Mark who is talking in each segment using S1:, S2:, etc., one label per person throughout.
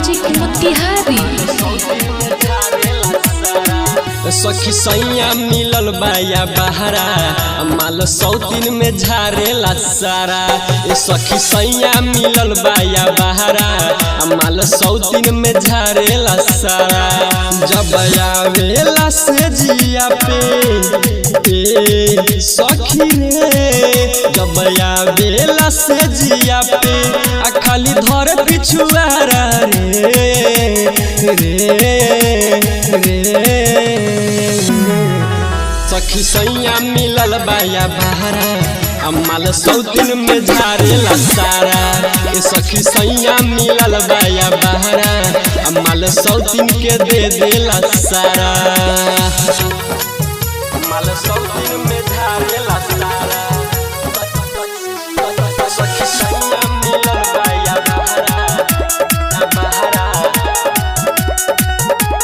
S1: Music Motihari.
S2: सखी सैया मिलल बाया बहरा माल सौतीन में झारेला सारा। सखी सैया मिलल बाया बहरा माल सौतीन में झारेला सारा। जब आवेला से जिया पे सखी रे, जब आवेला से जिया पे खाली धर पिछुआरा रे। सखी सैया मिलल बाया बहरा माल सौतीन में झारेला सारा। सखी सैया मिलल बाया बहरा माल सौतीन के दे देला सारा। माल सौतीन में झारेला सारा। सखी सैया मिलल बाया बहरा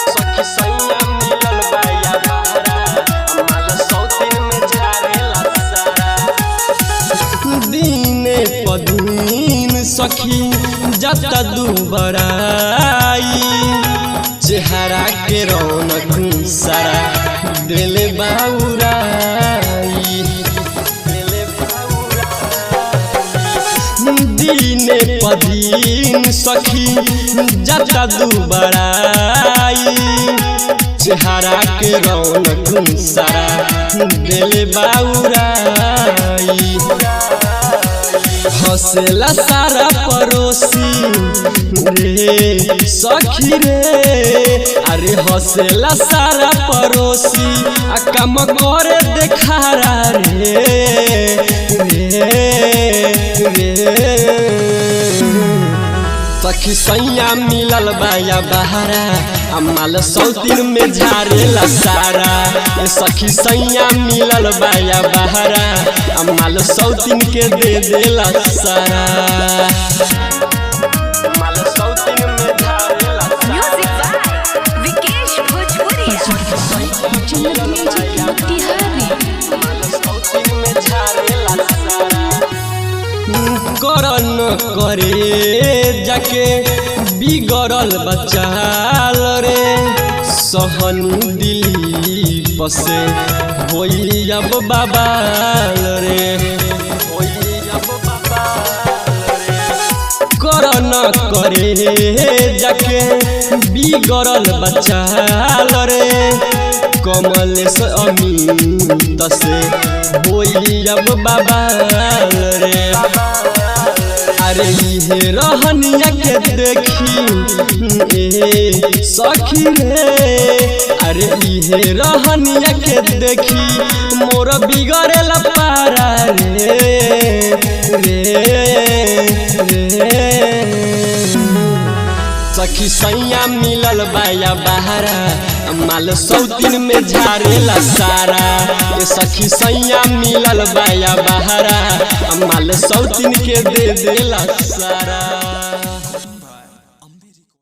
S2: सखी सैया मिलल बाया बहरा माल सौतीन में झारेला सारा। दीने पदीन सखी जता दुबराई चेहरा के रौनक सारा दिल बाउराई। दीने पदीन सखी जता दुबराई चेहरा के रौनक सारा दिल बाउराई। हंसेला सारा पड़ोसी रे सखी रे, अरे हंसेला सारा पड़ोसी काम करे देखारा रे। सखी सैया मिलल बाया बहरा माल सौतीन में झारेला सारा। सखी सैया मिलल बाया बहरा माल सौतीन के दे देला सारा। माल सौतीन में झारेला
S1: म्यूजिक बाय विकेश भोजपुरिया। म्यूजिक मोतिहारी।
S2: माल सौतीन में झारेला सारा। करन करे जाके बिगड़ल बचाल रे सहन दिली पसे होई अब बाबाल रे। करन करे जाके बिगड़ल बचाल रे कमलेश अमित से होई अब बाबाल रे। अरे ये रहनिया के देखी सखी रे, अरे ये रहनिया के देखी मोर बिगड़ेला पारा रे। सखी सैया मिलल बाया बहरा माल सौतीन में झारेला सारा। सखी सैया मिलल बाया बहरा माल सौतीन के दे देला सारा।